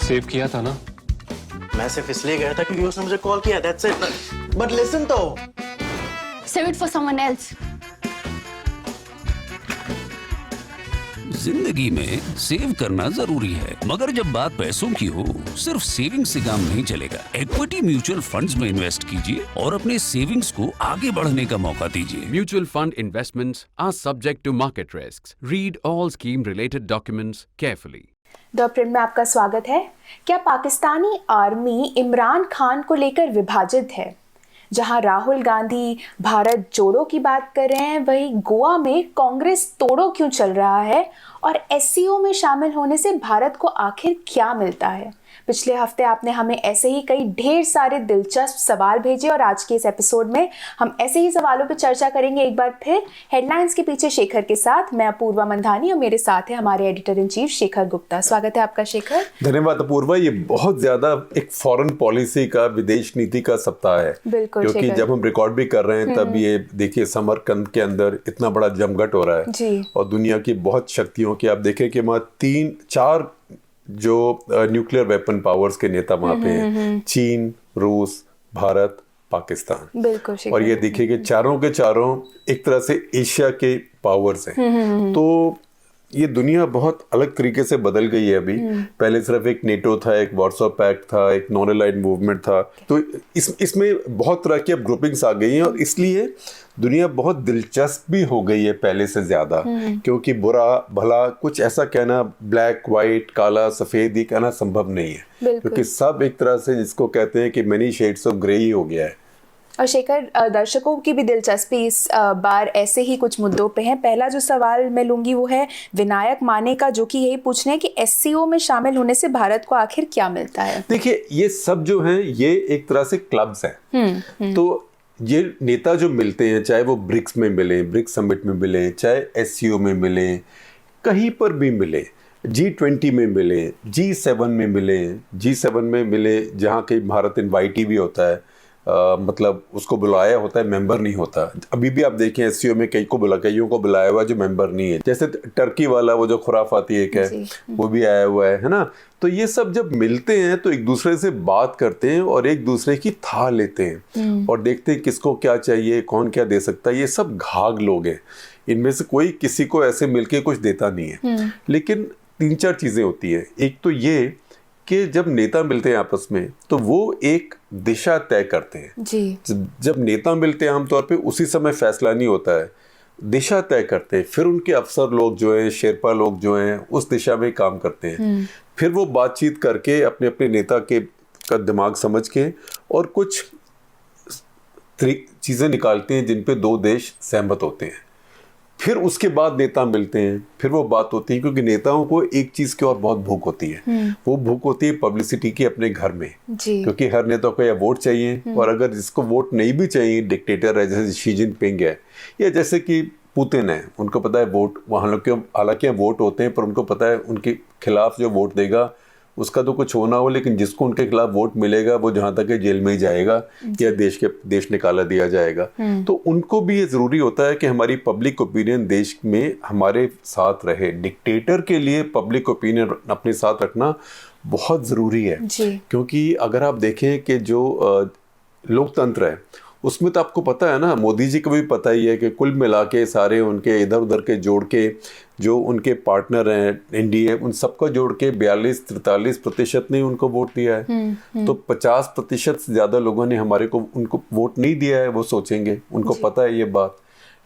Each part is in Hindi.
सेव किया था ना? मैं सिर्फ इसलिए गया था क्योंकि उसने मुझे कॉल किया, that's it. But listen तो. Save it for someone else. जिंदगी में सेव करना जरूरी है, मगर जब बात पैसों की हो, सिर्फ सेविंग से काम नहीं चलेगा। इक्विटी म्यूचुअल फंड्स में इन्वेस्ट कीजिए और अपने सेविंग्स को आगे बढ़ने का मौका दीजिए। Mutual fund investments are subject to market risks. Read all scheme-related documents carefully. Doctor में आपका स्वागत है। क्या पाकिस्तानी आर्मी इमरान खान को लेकर विभाजित है? जहां राहुल गांधी भारत जोड़ो की बात कर रहे हैं, वहीं गोवा में कांग्रेस तोड़ो क्यों चल रहा है और एससीओ में शामिल होने से भारत को आखिर क्या मिलता है? पिछले हफ्ते आपने हमें ऐसे ही कई ढेर सारे दिलचस्प सवाल भेजे और आज के इस एपिसोड में हम ऐसे ही सवालों पर चर्चा करेंगे एक बार फिर हेडलाइंस के पीछे शेखर के साथ। मैं अपूर्वा मंधानी और मेरे साथ है हमारे editor in chief Shekhar Gupta. स्वागत है आपका शेखर। धन्यवाद अपूर्वा। ये बहुत ज्यादा एक फॉरेन पॉलिसी का, विदेश नीति का सप्ताह है। बिल्कुल, क्योंकि जब हम रिकॉर्ड भी कर रहे हैं तब ये देखिए समरकंद के अंदर इतना बड़ा जमघट हो रहा है जी। और दुनिया की बहुत शक्तियों की आप देखें कि वहाँ 3-4 जो न्यूक्लियर वेपन पावर्स के नेता वहाँ पे हैं, चीन, रूस, भारत, पाकिस्तान। बिल्कुल। और ये देखिए कि चारों के चारों एक तरह से एशिया के पावर्स हैं। तो ये दुनिया बहुत अलग तरीके से बदल गई है अभी। पहले सिर्फ एक नेटो था, एक वार्सो पैक्ट था, एक नॉन अलाइड मूवमेंट था। तो इसमें बहुत तरह की अब ग्रुपिंग्स आ गई हैं और इसलिए दुनिया बहुत दिलचस्प भी हो गई है पहले से ज्यादा। क्योंकि बुरा भला कुछ ऐसा कहना, ब्लैक व्हाइट, काला सफेद, ये कहना संभव नहीं है, क्योंकि सब एक तरह से जिसको कहते हैं कि मेनी शेड्स ऑफ ग्रे ही हो गया है। और शेखर, दर्शकों की भी दिलचस्पी इस बार ऐसे ही कुछ मुद्दों पे है। पहला जो सवाल मैं लूंगी वो है विनायक माने का, जो कि यही पूछ रहे हैं कि एससीओ में शामिल होने से भारत को आखिर क्या मिलता है? देखिए, ये सब जो हैं ये एक तरह से क्लब्स हैं। तो ये नेता जो मिलते हैं, चाहे वो ब्रिक्स में मिले, ब्रिक्स समिट में मिले, चाहे एससीओ में मिले, कहीं पर भी मिले, G20 में मिले, G7 में मिले, G7 में मिले जहाँ कहीं भारत इनवाइटी भी होता है, मतलब उसको बुलाया होता है, मेंबर नहीं होता। अभी भी आप देखें एससीओ में कईयों को बुलाया हुआ जो मेंबर नहीं है। जैसे टर्की वाला वो जो खुराफाती एक है वो भी आया हुआ है ना। तो ये सब जब मिलते हैं तो एक दूसरे से बात करते हैं और एक दूसरे की थाह लेते हैं और देखते हैं किसको क्या चाहिए, कौन क्या दे सकता है। ये सब घाघ लोग हैं, इनमें से कोई किसी को ऐसे मिलके कुछ देता नहीं है। लेकिन 3-4 चीजें होती है। एक तो ये कि जब नेता मिलते हैं आपस में तो वो एक दिशा तय करते हैं जी। जब नेता मिलते हैं आमतौर पे उसी समय फैसला नहीं होता है, दिशा तय करते हैं। फिर उनके अफसर लोग जो हैं, शेरपा लोग जो हैं, उस दिशा में काम करते हैं। फिर वो बातचीत करके अपने अपने नेता का दिमाग समझ के और कुछ चीज़ें निकालते हैं जिन पे 2 देश सहमत होते हैं। फिर उसके बाद नेता मिलते हैं, फिर वो बात होती है, क्योंकि नेताओं को एक चीज़ की और बहुत भूख होती है। वो भूख होती है पब्लिसिटी की अपने घर में जी। क्योंकि हर नेता को या वोट चाहिए, और अगर जिसको वोट नहीं भी चाहिए, डिक्टेटर है जैसे शी जिनपिंग है या जैसे कि पुतिन है, उनको पता है वोट वहाँ के हालांकि वोट होते हैं पर उनको पता है उनके खिलाफ जो वोट देगा उसका तो कुछ होना हो, लेकिन जिसको उनके खिलाफ वोट मिलेगा वो जहाँ तक है जेल में ही जाएगा या देश निकाला दिया जाएगा। तो उनको भी ये ज़रूरी होता है कि हमारी पब्लिक ओपिनियन देश में हमारे साथ रहे। डिक्टेटर के लिए पब्लिक ओपिनियन अपने साथ रखना बहुत ज़रूरी है, क्योंकि अगर आप देखें कि जो लोकतंत्र है उसमें तो आपको पता है ना, मोदी जी को भी पता ही है कि कुल मिला के सारे उनके इधर उधर के जोड़ के जो उनके पार्टनर हैं एनडीए, उन सबका जोड़ के 42-43% ने उनको वोट दिया है। तो 50% से ज़्यादा लोगों ने उनको वोट नहीं दिया है, वो सोचेंगे, उनको पता है ये बात।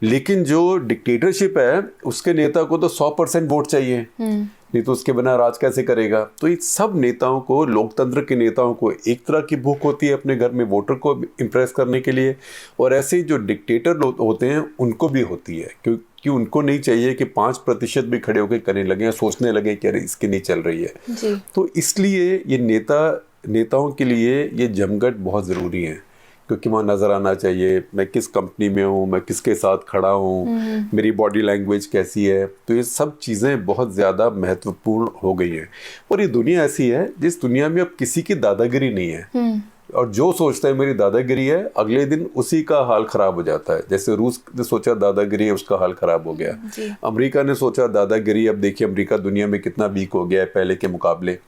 लेकिन जो डिक्टेटरशिप है उसके नेता को तो 100% वोट चाहिए, नहीं तो उसके बिना राज कैसे करेगा। तो ये सब नेताओं को, लोकतंत्र के नेताओं को एक तरह की भूख होती है अपने घर में वोटर को इम्प्रेस करने के लिए, और ऐसे जो डिक्टेटर होते हैं उनको भी होती है, क्योंकि उनको नहीं चाहिए कि 5% भी खड़े होकर करने लगे, सोचने लगे कि अरे इसकी नहीं चल रही है। तो इसलिए ये नेताओं के लिए ये जमघट बहुत ज़रूरी है, क्योंकि वहाँ नज़र आना चाहिए मैं किस कंपनी में हूँ, मैं किसके साथ खड़ा हूँ, मेरी बॉडी लैंग्वेज कैसी है। तो ये सब चीज़ें बहुत ज़्यादा महत्वपूर्ण हो गई हैं। और ये दुनिया ऐसी है जिस दुनिया में अब किसी की दादागिरी नहीं है। और जो सोचता है मेरी दादागिरी है, अगले दिन उसी का हाल खराब हो जाता है। जैसे रूस ने सोचा दादागिरी है, उसका हाल खराब हो गया। अमेरिका ने सोचा दादागिरी, अब देखिए अमेरिका दुनिया में कितना वीक हो गया है पहले के मुकाबले।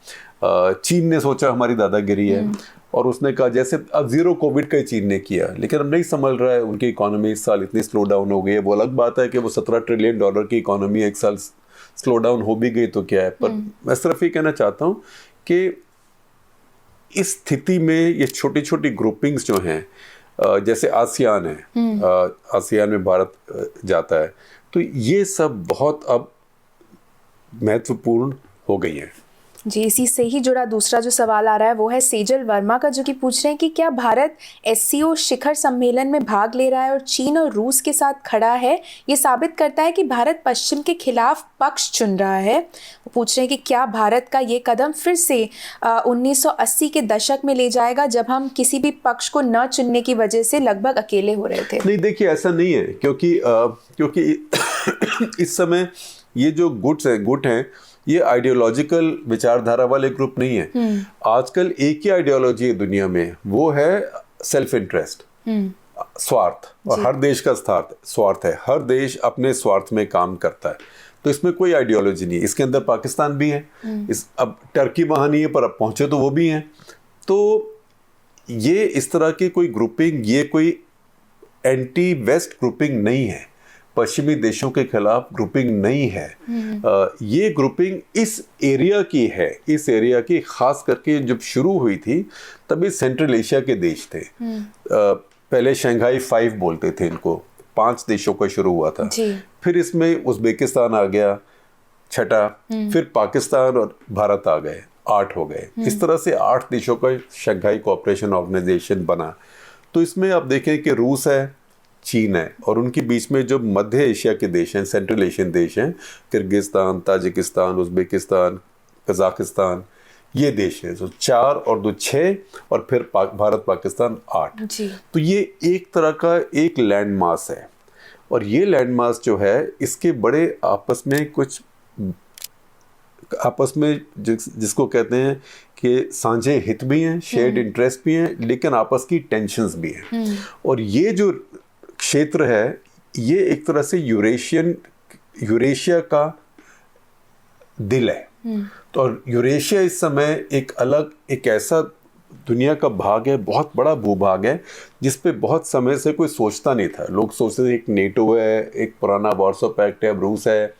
चीन ने सोचा हमारी दादागिरी है, और उसने कहा जैसे अब जीरो कोविड का ही चीन ने किया, लेकिन अब नहीं संभल रहा है। उनकी इकोनॉमी इस साल इतनी स्लो डाउन हो गई है। वो अलग बात है कि वो $17 ट्रिलियन की इकोनॉमी एक साल स्लो डाउन हो भी गई तो क्या है। पर मैं सिर्फ ये कहना चाहता हूँ कि इस स्थिति में ये छोटी छोटी ग्रुपिंग्स जो हैं, जैसे आसियान है, आसियान में भारत जाता है, तो ये सब बहुत अब महत्वपूर्ण हो गई है। जी, इसी से ही जुड़ा दूसरा जो सवाल आ रहा है वो है सेजल वर्मा का, जो कि पूछ रहे हैं कि क्या भारत SCO शिखर सम्मेलन में भाग ले रहा है और चीन और रूस के साथ खड़ा है, ये साबित करता है कि भारत पश्चिम के खिलाफ पक्ष चुन रहा है। वो पूछ रहे हैं कि क्या भारत का ये कदम फिर से 1980 के दशक में ले जाएगा, जब हम किसी भी पक्ष को न चुनने की वजह से लगभग अकेले हो रहे थे। नहीं, देखिए ऐसा नहीं है, क्योंकि इस समय ये जो गुट हैं ये आइडियोलॉजिकल विचारधारा वाले ग्रुप नहीं है। आजकल एक ही आइडियोलॉजी है दुनिया में, वो है सेल्फ इंटरेस्ट, स्वार्थ, और हर देश का स्वार्थ है। हर देश अपने स्वार्थ में काम करता है, तो इसमें कोई आइडियोलॉजी नहीं है। इसके अंदर पाकिस्तान भी है, अब टर्की वहाँ नहीं है, पर अब पहुंचे तो वो भी हैं। तो ये इस तरह की कोई ग्रुपिंग, ये कोई एंटी वेस्ट ग्रुपिंग नहीं है, पश्चिमी देशों के खिलाफ ग्रुपिंग नहीं है। ये ग्रुपिंग इस एरिया की है, इस एरिया की खास करके जब शुरू हुई थी तभी सेंट्रल एशिया के देश थे। पहले शंघाई 5 बोलते थे इनको, 5 देशों का शुरू हुआ था। फिर इसमें उज़्बेकिस्तान आ गया छठा, फिर पाकिस्तान और भारत आ गए, 8 हो गए। इस तरह से 8 देशों का शंघाई कोऑपरेशन ऑर्गेनाइजेशन बना। तो इसमें आप देखें कि रूस है, चीन है, और उनके बीच में जो मध्य एशिया के देश हैं, सेंट्रल एशियन देश हैं, किर्गिस्तान, ताजिकिस्तान, उज़्बेकिस्तान, कजाकिस्तान, ये देश हैं। तो 4 और 2 6, और फिर भारत पाकिस्तान 8। तो ये एक तरह का एक लैंड मास है, और ये लैंड मास जो है इसके बड़े आपस में जिसको कहते हैं कि साझे हित भी हैं, शेयर्ड इंटरेस्ट भी हैं, लेकिन आपस की टेंशन्स भी हैं। और ये जो क्षेत्र है ये एक तरह से यूरेशिया का दिल है। तो यूरेशिया इस समय एक ऐसा दुनिया का भाग है, बहुत बड़ा भूभाग है, जिस पे बहुत समय से कोई सोचता नहीं था। लोग सोचते थे एक नेटो है, एक पुराना वार्सो पैक्ट है, अब रूस है,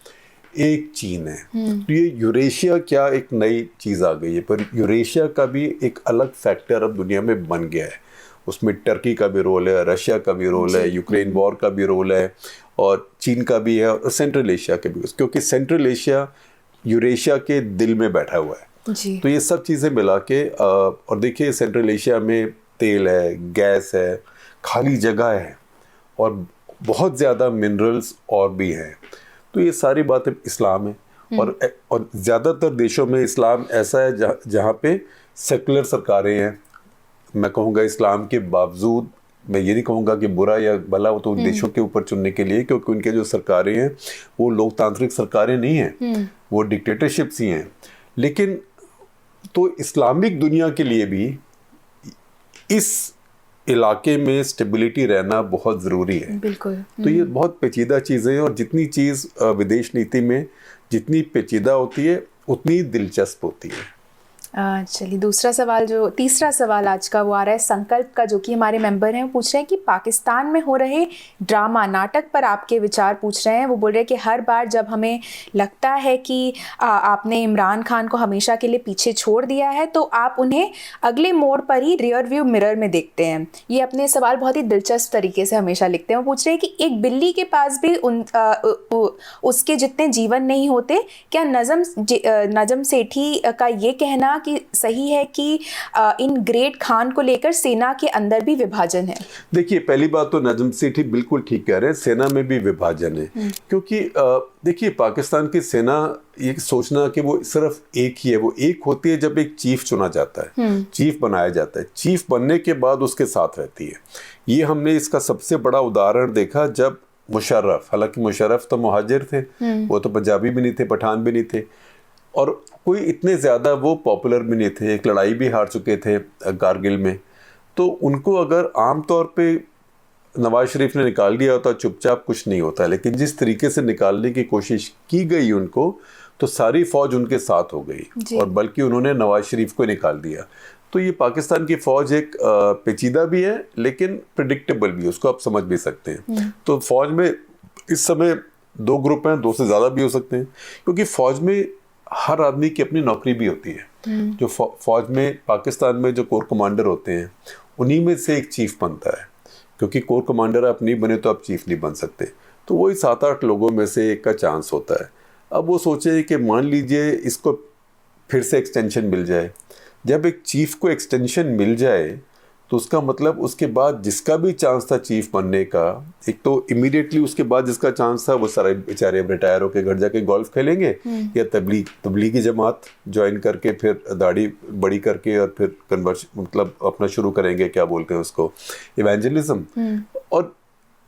एक चीन है। तो ये यूरेशिया क्या एक नई चीज़ आ गई है, पर यूरेशिया का भी एक अलग फैक्टर अब दुनिया में बन गया है। उसमें टर्की का भी रोल है, रशिया का भी रोल है, यूक्रेन वॉर का भी रोल है, और चीन का भी है, और सेंट्रल एशिया के भी, क्योंकि सेंट्रल एशिया यूरेशिया के दिल में बैठा हुआ है। तो ये सब चीज़ें मिला के, और देखिए सेंट्रल एशिया में तेल है, गैस है, खाली जगह है, और बहुत ज़्यादा मिनरल्स और भी हैं। तो ये सारी बातें इस्लाम है, और ज़्यादातर देशों में इस्लाम ऐसा है जहाँ पे सेकुलर सरकारें हैं। मैं कहूँगा इस्लाम के बावजूद, मैं ये नहीं कहूँगा कि बुरा या भला, हो तो उन देशों के ऊपर चुनने के लिए, क्योंकि उनके जो सरकारें हैं वो लोकतांत्रिक सरकारें नहीं हैं, वो डिक्टेटरशिप्स ही हैं। लेकिन तो इस्लामिक दुनिया के लिए भी इस इलाके में स्टेबिलिटी रहना बहुत ज़रूरी है। बिल्कुल। तो ये बहुत पेचीदा चीज़ें हैं, और जितनी चीज़ विदेश नीति में जितनी पेचीदा होती है उतनी दिलचस्प होती है। चलिए तीसरा सवाल आज का वो आ रहा है संकल्प का, जो कि हमारे मेंबर हैं। वो पूछ रहे हैं कि पाकिस्तान में हो रहे ड्रामा नाटक पर आपके विचार पूछ रहे हैं। वो बोल रहे हैं कि हर बार जब हमें लगता है कि आपने इमरान खान को हमेशा के लिए पीछे छोड़ दिया है, तो आप उन्हें अगले मोड़ पर ही रियर व्यू मिरर में देखते हैं। ये अपने सवाल बहुत ही दिलचस्प तरीके से हमेशा लिखते हैं। वो पूछ रहे हैं कि एक बिल्ली के पास भी उसके जितने जीवन नहीं होते, क्या नजम सेठी का ये कहना कि सही है कि इन ग्रेट खान को लेकर सेना के अंदर भी विभाजन है? देखिए, पहली बात तो नजम सेठी बिल्कुल ठीक कह रहे हैं, सेना में भी विभाजन है। क्योंकि देखिए पाकिस्तान की सेना, ये सोचना कि वो सिर्फ एक ही है, वो एक होती है जब एक चीफ चुना जाता है, चीफ बनाया जाता है, चीफ बनने के बाद उसके साथ रहती है। ये हमने इसका सबसे बड़ा उदाहरण देखा जब मुशर्रफ, हालांकि मुशर्रफ तो मुहाजिर थे, वो तो पंजाबी भी नहीं थे, पठान भी नहीं थे, और कोई इतने ज़्यादा वो पॉपुलर भी नहीं थे। एक लड़ाई भी हार चुके थे कारगिल में, तो उनको अगर आम तौर पे नवाज शरीफ ने निकाल दिया होता चुपचाप कुछ नहीं होता, लेकिन जिस तरीके से निकालने की कोशिश की गई उनको, तो सारी फौज उनके साथ हो गई और बल्कि उन्होंने नवाज शरीफ को निकाल दिया। तो ये पाकिस्तान की फौज एक पेचीदा भी है लेकिन प्रिडिक्टेबल भी है, उसको आप समझ भी सकते हैं। तो फौज में इस समय 2 ग्रुप हैं, 2 से ज़्यादा भी हो सकते हैं, क्योंकि फौज में हर आदमी की अपनी नौकरी भी होती है। जो फौज में पाकिस्तान में जो कोर कमांडर होते हैं उन्हीं में से एक चीफ बनता है, क्योंकि कोर कमांडर आप नहीं बने तो आप चीफ नहीं बन सकते। तो वही 7-8 लोगों में से एक का चांस होता है। अब वो सोचे कि मान लीजिए इसको फिर से एक्सटेंशन मिल जाए। जब एक चीफ को एक्सटेंशन मिल जाए तो उसका मतलब उसके बाद जिसका भी चांस था चीफ बनने का, एक तो इमीडिएटली उसके बाद जिसका चांस था वो सारे बेचारे रिटायर होकर घर जाके गोल्फ खेलेंगे या तबलीगी जमात ज्वाइन करके फिर दाढ़ी बड़ी करके और फिर कन्वर्स मतलब अपना शुरू करेंगे, क्या बोलते हैं उसको, इवेंजलिज्म, और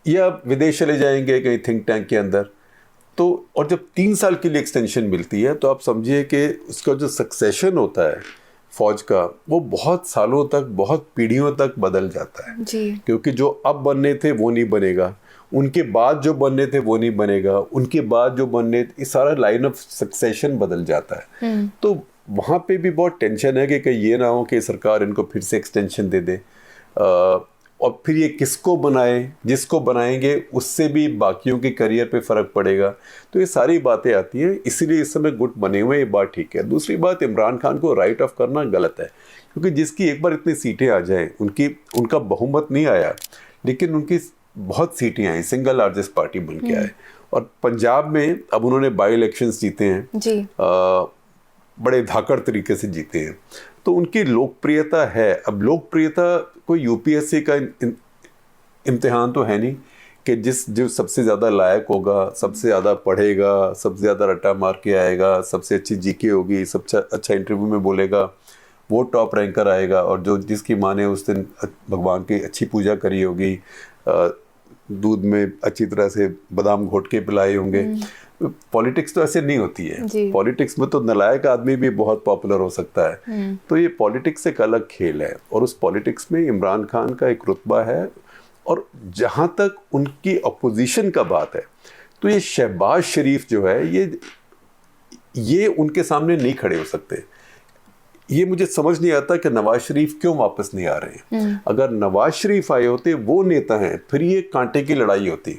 या विदेश चले जाएंगे कहीं थिंक टैंक के अंदर। तो और जब 3 साल के लिए एक्सटेंशन मिलती है तो आप समझिए कि उसका जो सक्सेशन होता है फौज का वो बहुत सालों तक, बहुत पीढ़ियों तक बदल जाता है जी। क्योंकि जो अब बनने थे वो नहीं बनेगा, उनके बाद जो बनने थे वो नहीं बनेगा, उनके बाद जो बनने, ये सारा लाइन ऑफ सक्सेशन बदल जाता है। तो वहाँ पे भी बहुत टेंशन है कि कहीं ये ना हो कि सरकार इनको फिर से एक्सटेंशन दे दे और फिर ये किसको बनाए, जिसको बनाएंगे उससे भी बाकियों के करियर पे फ़र्क पड़ेगा। तो ये सारी बातें आती हैं, इसीलिए इस समय गुट बने हुए, ये बात ठीक है। दूसरी बात, इमरान खान को राइट ऑफ करना गलत है, क्योंकि जिसकी एक बार इतनी सीटें आ जाएं, उनका बहुमत नहीं आया लेकिन उनकी बहुत सीटें आई, सिंगल लार्जेस्ट पार्टी बन के आए। और पंजाब में अब उन्होंने बाई इलेक्शंस जीते हैं जी। बड़े धाकड़ तरीके से जीते हैं, तो उनकी लोकप्रियता है। अब लोकप्रियता कोई यूपीएससी का इम्तिहान तो है नहीं कि जो सबसे ज़्यादा लायक होगा, सबसे ज़्यादा पढ़ेगा, सबसे ज़्यादा रट्टा मार के आएगा, सबसे अच्छी जीके होगी, सबसे अच्छा इंटरव्यू में बोलेगा, वो टॉप रैंकर आएगा। और जो जिसकी माँ ने उस दिन भगवान की अच्छी पूजा करी होगी, दूध में अच्छी तरह से बादाम घोट के पिलाए होंगे। पॉलिटिक्स तो ऐसे नहीं होती है, पॉलिटिक्स में तो नालायक आदमी भी बहुत पॉपुलर हो सकता है। तो ये पॉलिटिक्स एक अलग खेल है और उस पॉलिटिक्स में इमरान खान का एक रुतबा है। और जहाँ तक उनकी अपोजिशन का बात है तो ये शहबाज शरीफ जो है ये उनके सामने नहीं खड़े हो सकते। ये मुझे समझ नहीं आता कि नवाज शरीफ क्यों वापस नहीं आ रहे हैं। अगर नवाज शरीफ आए होते, वो नेता हैं, फिर ये कांटे की लड़ाई होती।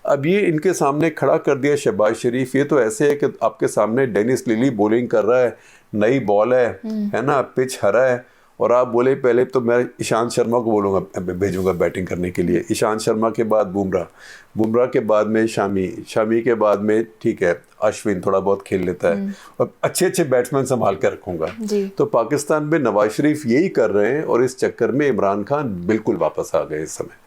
अब ये इनके सामने खड़ा कर दिया शहबाज शरीफ, ये तो ऐसे है कि आपके सामने डेनिस लिली बॉलिंग कर रहा है, नई बॉल है ना, पिच हरा है, और आप बोले पहले तो मैं ईशांत शर्मा को बोलूँगा, भेजूंगा बैटिंग करने के लिए। ईशांत शर्मा के बाद बुमराह के बाद में शामी के बाद में ठीक है अश्विन थोड़ा बहुत खेल लेता है, और अच्छे बैट्समैन संभाल कर रखूंगा। तो पाकिस्तान में नवाज शरीफ यही कर रहे हैं और इस चक्कर में इमरान खान बिल्कुल वापस आ गए इस समय।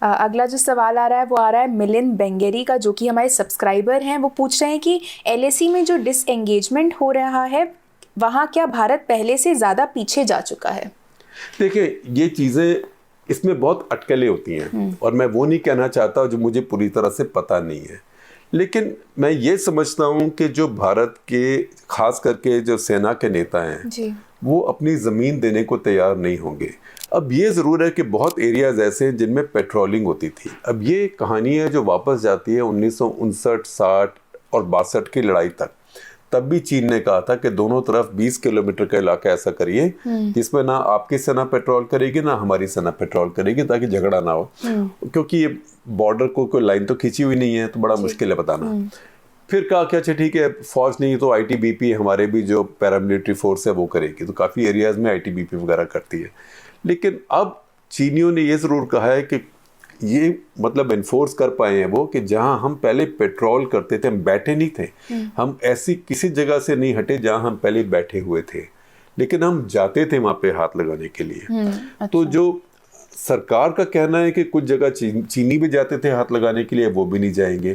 अगला जो सवाल आ रहा है वो आ रहा है मिलिंद बेंगेरी का, जो कि हमारे सब्सक्राइबर हैं। वो पूछ रहे हैं कि LAC में जो डिसएंगेजमेंट हो रहा है वहाँ क्या भारत पहले से ज़्यादा पीछे जा चुका है? देखिए, ये चीज़ें इसमें बहुत अटकलें होती हैं और मैं वो नहीं कहना चाहता जो मुझे पूरी तरह से पता नहीं है, लेकिन मैं ये समझता हूँ कि जो भारत के खास करके जो सेना के नेता हैं जी, वो अपनी ज़मीन देने को तैयार नहीं होंगे। अब ये ज़रूर है कि बहुत एरियाज़ ऐसे हैं जिनमें पेट्रोलिंग होती थी। अब ये कहानी है जो वापस जाती है 1959, 60 और 62 की लड़ाई तक। तब भी चीन ने कहा था कि दोनों तरफ 20 किलोमीटर का इलाका ऐसा करिए जिसमें ना आपकी सेना पेट्रोल करेगी ना हमारी सेना पेट्रोल करेगी, ताकि झगड़ा ना हो, क्योंकि ये बॉर्डर को कोई लाइन तो खींची हुई नहीं है, तो बड़ा मुश्किल है बताना। फिर कहा कि अच्छा ठीक है, फौज नहीं तो ITBP हमारे भी जो पैरामिलिट्री फोर्स है वो करेगी, तो काफ़ी एरियाज़ में ITBP वगैरह करती है। लेकिन अब चीनियों ने ये ज़रूर कहा है कि ये मतलब इन्फोर्स कर पाए हैं वो कि जहां हम पहले पेट्रोल करते थे, हम बैठे नहीं थे, हम ऐसी किसी जगह से नहीं हटे जहां हम पहले बैठे हुए थे, लेकिन हम जाते थे वहां पे हाथ लगाने के लिए। अच्छा। तो जो सरकार का कहना है कि कुछ जगह चीनी भी जाते थे हाथ लगाने के लिए, वो भी नहीं जाएंगे।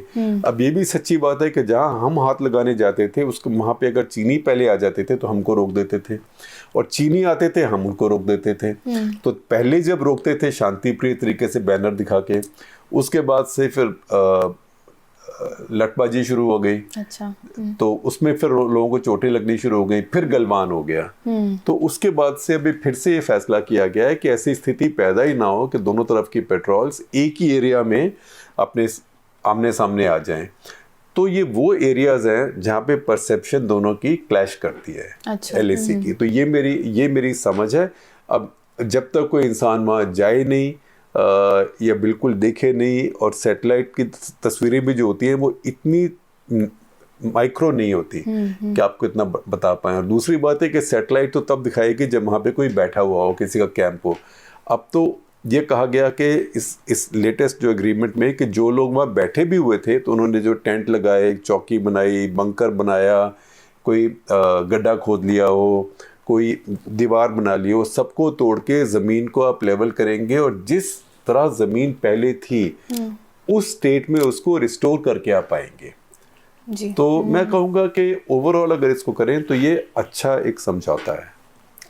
अब ये भी सच्ची बात है कि जहां हम हाथ लगाने जाते थे उसको वहां पे अगर चीनी पहले आ जाते थे तो हमको रोक देते थे, और चीनी आते थे हम उनको रोक देते थे। तो पहले जब रोकते थे शांति प्रिय तरीके से बैनर दिखा के, उसके बाद से फिर लटबाजी शुरू हो गई। अच्छा। तो उसमें फिर लोगों को चोटें लगनी शुरू हो गई, फिर गलवान हो गया। तो उसके बाद से अभी फिर से ये फैसला किया गया है कि ऐसी स्थिति पैदा ही ना हो कि दोनों तरफ की पेट्रोल्स एक ही एरिया में अपने आमने सामने आ जाएं। तो ये वो एरियाज हैं जहाँ पे परसेप्शन दोनों की क्लैश करती है। अच्छा। LAC की। तो ये मेरी समझ है। अब जब तक कोई इंसान वहाँ जाए नहीं या बिल्कुल देखे नहीं, और सैटेलाइट की तस्वीरें भी जो होती हैं वो इतनी माइक्रो नहीं होती कि आपको इतना बता पाए। और दूसरी बात है कि सैटेलाइट तो तब दिखाएगी जब वहाँ पे कोई बैठा हुआ हो, किसी का कैंप हो। अब तो ये कहा गया कि इस लेटेस्ट जो एग्रीमेंट में कि जो लोग वहाँ बैठे भी हुए थे तो उन्होंने जो टेंट लगाए, चौकी बनाई, बंकर बनाया, कोई गड्ढा खोद लिया हो, कोई दीवार बना ली हो, सबको तोड़ के ज़मीन को आप लेवल करेंगे और जिस तरह ज़मीन पहले थी उस स्टेट में उसको रिस्टोर करके आप पाएंगे। जी। तो मैं कहूँगा कि ओवरऑल अगर इसको करें तो ये अच्छा एक समझौता है।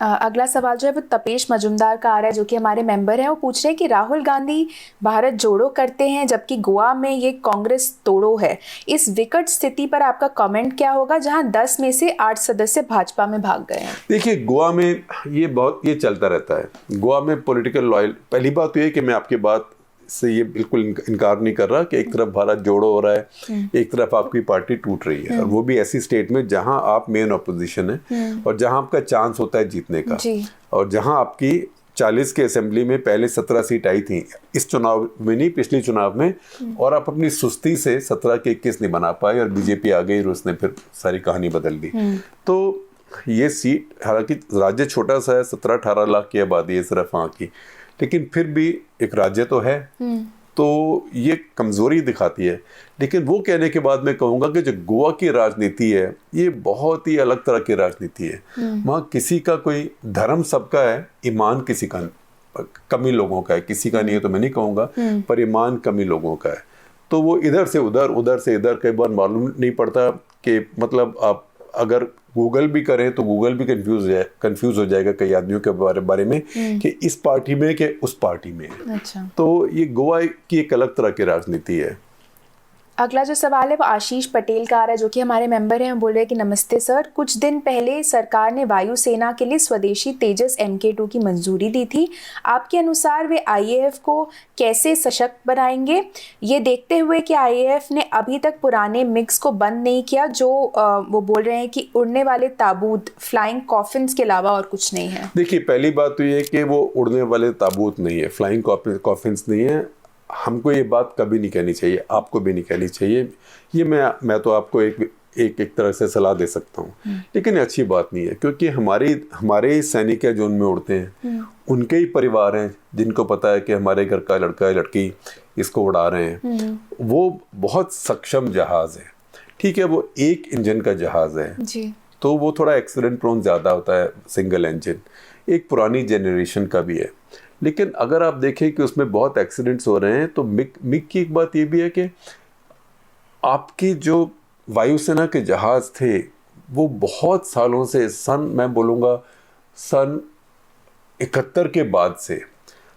अगला सवाल जो है वो तपेश मजुमदार का आ रहा है, जो कि हमारे मेंबर हैं। वो पूछ रहे हैं कि राहुल गांधी भारत जोड़ो करते हैं जबकि गोवा में ये कांग्रेस तोड़ो है। इस विकट स्थिति पर आपका कमेंट क्या होगा, जहां 10 में से 8 सदस्य भाजपा में भाग गए हैं? देखिए, गोवा में ये चलता रहता है। गोवा में पॉलिटिकल लॉयल, पहली बात तो ये कि मैं आपकी बात से ये बिल्कुल इनकार नहीं कर रहा कि एक तरफ भारत जोड़ो हो रहा है, एक तरफ आपकी पार्टी टूट रही है, और वो भी ऐसी स्टेट में जहां आप मेन ऑपोजिशन है और जहां आपका चांस होता है जीतने का, और जहां आपकी 40 के असेंबली में पहले 17 सीट आई थी, इस चुनाव में नहीं, पिछले चुनाव में, और आप अपनी सुस्ती से 17 के 21 नहीं बना पाए और बीजेपी आ गई और उसने फिर सारी कहानी बदल दी। तो ये सीट, हालांकि राज्य छोटा सा है, 17-18 लाख की आबादी है सिर्फ वहाँ की, लेकिन फिर भी एक राज्य तो है। तो ये कमजोरी दिखाती है। लेकिन वो कहने के बाद मैं कहूँगा कि जो गोवा की राजनीति है ये बहुत ही अलग तरह की राजनीति है। वहाँ किसी का कोई धर्म सबका है, ईमान किसी का कमी लोगों का है, किसी का नहीं है तो मैं नहीं कहूँगा, पर ईमान कमी लोगों का है। तो वो इधर से उधर, उधर से इधर, कई बार मालूम नहीं पड़ता कि मतलब आप अगर गूगल भी करें तो गूगल भी कंफ्यूज हो जाएगा कई आदमियों के बारे में कि इस पार्टी में कि उस पार्टी में। अच्छा। तो ये गोवा की एक अलग तरह की राजनीति है। अगला जो सवाल है वो आशीष पटेल का आ रहा है, जो कि हमारे मेंबर हैं। बोल रहे हैं कि नमस्ते सर, कुछ दिन पहले सरकार ने वायुसेना के लिए स्वदेशी तेजस MK2 की मंजूरी दी थी। आपके अनुसार वे IAF को कैसे सशक्त बनाएंगे, ये देखते हुए कि IAF ने अभी तक पुराने मिक्स को बंद नहीं किया, जो वो बोल रहे हैं कि उड़ने वाले ताबूत, फ्लाइंग कॉफिन्स के अलावा और कुछ नहीं है? देखिए, पहली बात तो ये है कि वो उड़ने वाले ताबूत नहीं है, फ्लाइंग कॉफिन्स नहीं है। हमको ये बात कभी नहीं कहनी चाहिए, आपको भी नहीं कहनी चाहिए। ये मैं तो आपको एक तरह से सलाह दे सकता हूँ, लेकिन अच्छी बात नहीं है, क्योंकि हमारे सैनिक है जो उनमें उड़ते हैं, उनके ही परिवार हैं जिनको पता है कि हमारे घर का लड़का या लड़की इसको उड़ा रहे हैं। वो बहुत सक्षम जहाज़ है, ठीक है, वो एक इंजन का जहाज़ है जी। तो वो थोड़ा एक्सीडेंट प्रोन ज़्यादा होता है, सिंगल इंजन, एक पुरानी जनरेशन का भी है। लेकिन अगर आप देखें कि उसमें बहुत एक्सीडेंट्स हो रहे हैं, तो मिग की एक बात ये भी है कि आपकी जो वायुसेना के जहाज़ थे वो बहुत सालों से, मैं बोलूँगा सन 71 के बाद से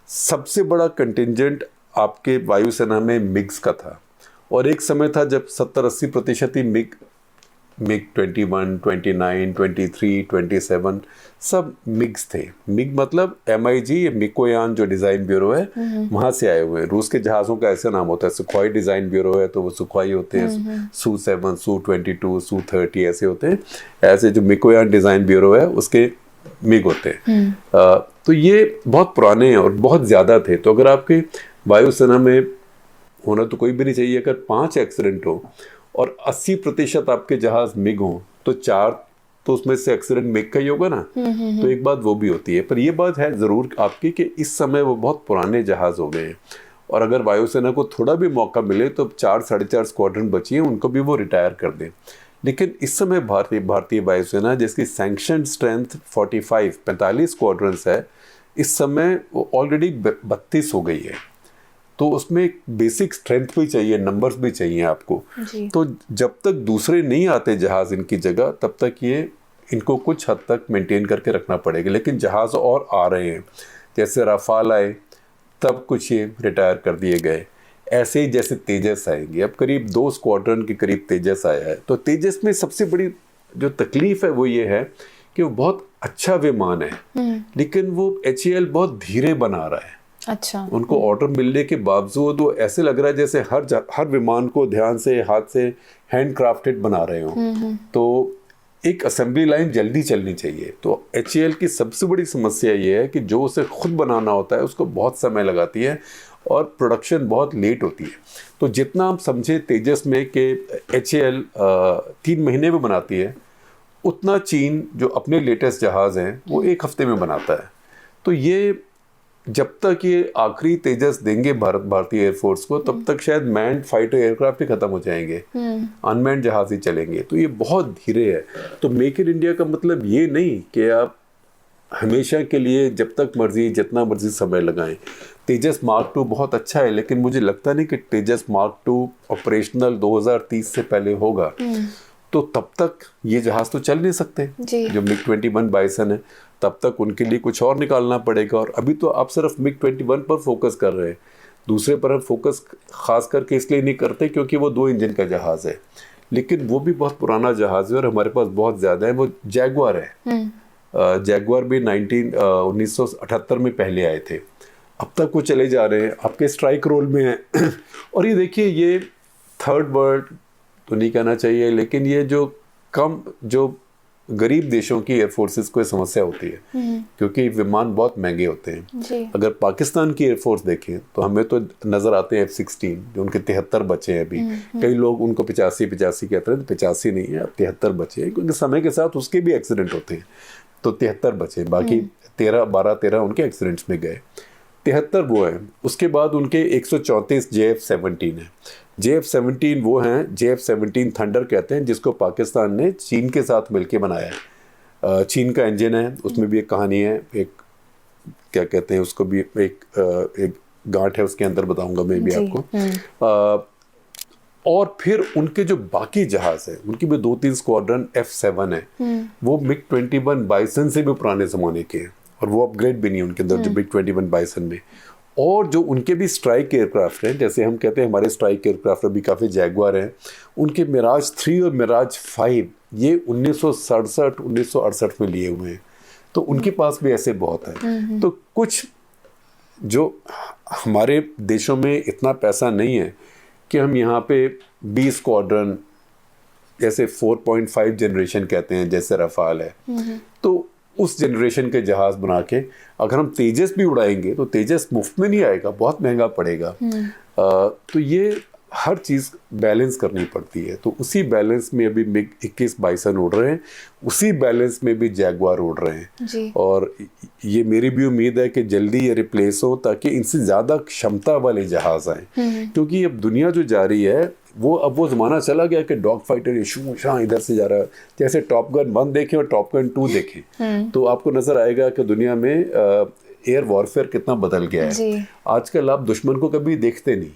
सबसे बड़ा कंटिंजेंट आपके वायुसेना में मिग्स का था। और एक समय था जब 70-80% ही मिग 21, 29, 23, 27 सब मिग्स थे। मिग मतलब MIG, मिकोयान जो डिज़ाइन ब्यूरो है, वहाँ से आए हुए हैं। रूस के जहाज़ों का ऐसा नाम होता है, सुखोई डिज़ाइन ब्यूरो है तो वो सुखोई होते हैं, Su-7, Su-22, Su-30 ऐसे होते हैं। ऐसे जो मिकोयान डिज़ाइन ब्यूरो है उसके मिग होते हैं। तो ये बहुत पुराने और बहुत ज़्यादा थे। तो अगर आपके वायुसेना में होना तो कोई भी नहीं चाहिए, अगर 5 एक्सीडेंट हो और 80% आपके जहाज मिग हो तो 4 तो उसमें से एक्सीडेंट मिग का ही होगा ना। तो एक बात वो भी होती है, पर ये बात है ज़रूर आपकी कि इस समय वो बहुत पुराने जहाज़ हो गए हैं, और अगर वायुसेना को थोड़ा भी मौका मिले तो 4-4.5 स्क्वाड्रन बची हैं, उनको भी वो रिटायर कर दें। लेकिन इस समय भारतीय वायुसेना जिसकी सैंक्शन स्ट्रेंथ 45 स्क्वाड्रंस है, इस समय वो ऑलरेडी 32 हो गई है। तो उसमें एक बेसिक स्ट्रेंथ भी चाहिए, नंबर्स भी चाहिए आपको। तो जब तक दूसरे नहीं आते जहाज़ इनकी जगह, तब तक ये इनको कुछ हद तक मेंटेन करके रखना पड़ेगा। लेकिन जहाज़ और आ रहे हैं, जैसे राफाल आए तब कुछ ये रिटायर कर दिए गए, ऐसे ही जैसे तेजस आएंगे, अब करीब 2 स्क्वाड्रन के करीब तेजस आया है। तो तेजस में सबसे बड़ी जो तकलीफ है वो ये है कि वो बहुत अच्छा विमान है, लेकिन वो HAL बहुत धीरे बना रहा है। अच्छा। उनको ऑर्डर मिलने के बावजूद वो ऐसे लग रहा है जैसे हर विमान को ध्यान से हाथ से हैंड क्राफ्टेड बना रहे हो। तो एक असेंबली लाइन जल्दी चलनी चाहिए। तो HAL की सबसे बड़ी समस्या ये है कि जो उसे खुद बनाना होता है उसको बहुत समय लगाती है और प्रोडक्शन बहुत लेट होती है। तो जितना हम समझे तेजस में कि HAL 3 महीने में बनाती है, उतना चीन जो अपने लेटेस्ट जहाज़ हैं वो 1 हफ्ते में बनाता है। तो ये जब तक ये आखिरी तेजस देंगे भारतीय एयरफोर्स को, तब तक शायद मैन्ड फाइटर एयरक्राफ्ट ही खत्म हो जाएंगे, अनमैन्ड जहाज ही चलेंगे। तो ये बहुत धीरे है। तो मेक इन इंडिया का मतलब ये नहीं कि आप हमेशा के लिए जब तक मर्जी जितना मर्जी समय लगाएं। तेजस मार्क 2 बहुत अच्छा है, लेकिन मुझे लगता नहीं कि तेजस मार्क 2 ऑपरेशनल 2030 से पहले होगा। तो तब तक ये जहाज तो चल नहीं सकते जो MiG-21 बाइसन है, तब तक उनके लिए कुछ और निकालना पड़ेगा। और अभी तो आप सिर्फ MiG-21 पर फोकस कर रहे हैं, दूसरे पर हम फोकस खास करके इसलिए नहीं करते क्योंकि वो 2 इंजन का जहाज़ है, लेकिन वो भी बहुत पुराना जहाज़ है और हमारे पास बहुत ज़्यादा है। वो जैगुआर है। जैगुआर भी 1978 में पहले आए थे, अब तक वो चले जा रहे हैं, आपके स्ट्राइक रोल में है। और ये देखिए, ये थर्ड वर्ल्ड तो नहीं कहना चाहिए, लेकिन ये जो गरीब देशों की एयरफोर्सेस को समस्या होती है क्योंकि विमान बहुत महंगे होते हैं। अगर पाकिस्तान की एयरफोर्स देखें तो हमें तो नज़र आते हैं F-16 जो उनके 73 बचे हैं अभी। कई लोग उनको 85 कहते हैं, तो 85 नहीं है, अब 73 बचे हैं क्योंकि समय के साथ उसके भी एक्सीडेंट होते हैं। तो 73 बचे, बाकी 12-13 उनके एक्सीडेंट्स में गए, 73 वो हैं। उसके बाद उनके 134 JF-17 है। JF-17 वो हैं, JF-17 थंडर कहते हैं, जिसको पाकिस्तान ने चीन के साथ मिलके बनाया है। चीन का इंजन है, उसमें भी एक कहानी है, एक क्या कहते हैं उसको भी, एक गांठ है उसके अंदर, बताऊंगा मैं भी आपको। और फिर उनके जो बाकी जहाज है, उनकी भी 2-3 स्क्वाड्रन F-7 है, वो MiG-21 बाइसन से भी पुराने ज़माने के हैं और वो अपग्रेड भी नहीं है उनके अंदर जो MiG-21 बाइसन में। और जो उनके भी स्ट्राइक एयरक्राफ्ट हैं, जैसे हम कहते हैं हमारे स्ट्राइक एयरक्राफ्ट अभी काफ़ी जैगुआर हैं, उनके मिराज 3 और मिराज 5 ये 1967-1968 में लिए हुए हैं। तो उनके पास भी ऐसे बहुत है। तो कुछ जो हमारे देशों में इतना पैसा नहीं है कि हम यहाँ पे 20 स्क्वाड्रन जैसे 4.5 जनरेशन कहते हैं, जैसे रफाल है, तो उस जनरेशन के जहाज बना के अगर हम तेजस भी उड़ाएंगे तो तेजस मुफ्त में नहीं आएगा, बहुत महंगा पड़ेगा। तो ये हर चीज़ बैलेंस करनी पड़ती है। तो उसी बैलेंस में अभी MiG-21 बाइसन उड़ रहे हैं, उसी बैलेंस में भी जैगुआर उड़ रहे हैं। और ये मेरी भी उम्मीद है कि जल्दी ये रिप्लेस हो ताकि इनसे ज़्यादा क्षमता वाले जहाज़ आएँ, क्योंकि अब दुनिया जो जा रही है अब वो ज़माना चला गया कि डॉग फाइटर शू शाह इधर से जा रहा है। जैसे टॉप गन 1 देखें और टॉप गन 2 देखें तो आपको नज़र आएगा कि दुनिया में एयर वॉरफेयर कितना बदल गया है। आजकल आप दुश्मन को कभी देखते नहीं,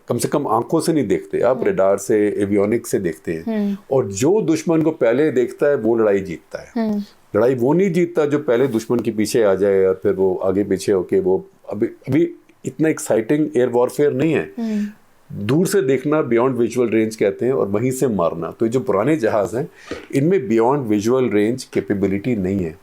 कम से कम आंखों से नहीं देखते, आप रेडार से, एवियोनिक्स से देखते हैं। और जो दुश्मन को पहले देखता है वो लड़ाई जीतता है। लड़ाई वो नहीं जीतता जो पहले दुश्मन के पीछे आ जाए और फिर वो आगे पीछे होके वो अभी इतना एक्साइटिंग एयर वॉरफेयर नहीं है। दूर से देखना बियॉन्ड विजुअल रेंज कहते हैं और वहीं से मारना। तो जो पुराने जहाज हैं इनमें बियॉन्ड विजुअल रेंज कैपेबिलिटी नहीं है।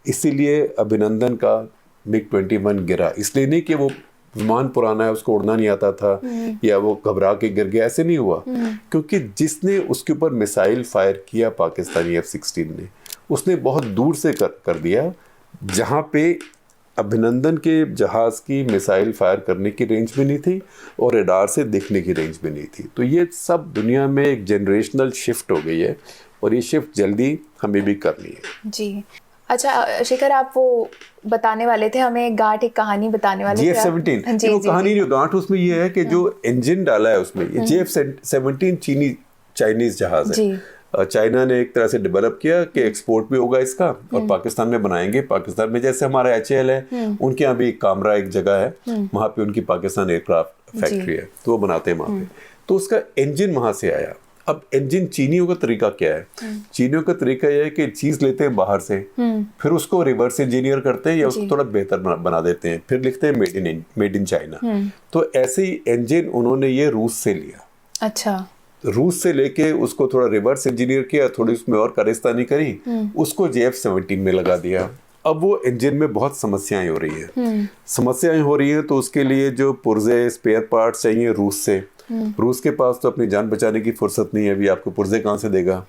इसीलिए अभिनंदन का MiG-21 गिरा, इसलिए नहीं कि वो विमान पुराना है उसको उड़ना नहीं आता था या वो घबरा के गिर गया, ऐसे नहीं हुआ। क्योंकि जिसने उसके ऊपर मिसाइल फायर किया पाकिस्तानी F-16 ने, उसने बहुत दूर से कर दिया, जहाँ पे अभिनंदन के जहाज़ की मिसाइल फायर करने की रेंज भी नहीं थी और रेडार से देखने की रेंज भी नहीं थी। तो ये सब दुनिया में एक जनरेशनल शिफ्ट हो गई है और ये शिफ्ट जल्दी हमें भी करनी है। जी अच्छा शेखर, आप वो बताने वाले थे हमें, एक कहानी बताने वाले थे। JF-17 वो कहानी जो गांठ उसमें ये है कि जो इंजन डाला है उसमें, ये JF-17 चाइनीज जहाज है। चाइना ने एक तरह से डेवलप किया कि एक्सपोर्ट भी होगा इसका और पाकिस्तान में बनाएंगे। पाकिस्तान में जैसे हमारा HAL है, उनके यहाँ भी कामरा एक जगह है, वहाँ पे उनकी पाकिस्तान एयरक्राफ्ट फैक्ट्री है, तो वो बनाते हैं वहाँ पे। तो उसका इंजन वहाँ से आया। अब इंजन चीनियों का तरीका क्या है? चीनियों का तरीका यह है कि चीज लेते हैं बाहर से, फिर उसको रिवर्स इंजीनियर करते हैं या उसको थोड़ा बेहतर बना देते हैं, फिर लिखते हैं मेड इन चाइना। तो ऐसे ही इंजन उन्होंने ये रूस से लिया। अच्छा। रूस से लेके उसको थोड़ा रिवर्स इंजीनियर किया, थोड़ी उसमें और कारिस्तानी करी, उसको JF-17 में लगा दिया। अब वो इंजन में बहुत समस्याएं हो रही हैं। तो उसके लिए जो पुर्जे स्पेयर पार्ट्स चाहिए रूस से, रूस के पास तो अपनी जान बचाने की फुर्सत नहीं है, अभी आपको पुर्जे कहाँ से देगा?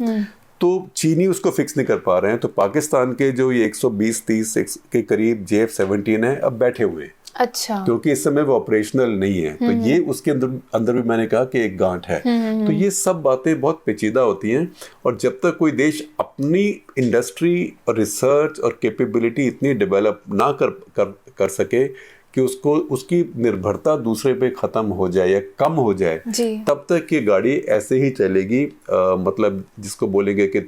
तो चीनी उसको फिक्स नहीं कर पा रहे हैं। तो पाकिस्तान के जो ये 120-30 के करीब JF-17 है, अब बैठे हुए हैं। अच्छा। क्योंकि इस समय वो ऑपरेशनल नहीं है। तो ये उसके अंदर भी मैंने कहा कि एक गांठ है। तो ये सब बातें बहुत पेचीदा होती हैं, और जब तक कोई देश अपनी इंडस्ट्री और रिसर्च और कैपेबिलिटी इतनी डेवलप ना कर सके कि उसको उसकी निर्भरता दूसरे पे खत्म हो जाए या कम हो जाए, तब तक ये गाड़ी ऐसे ही चलेगी। मतलब जिसको बोलेंगे कि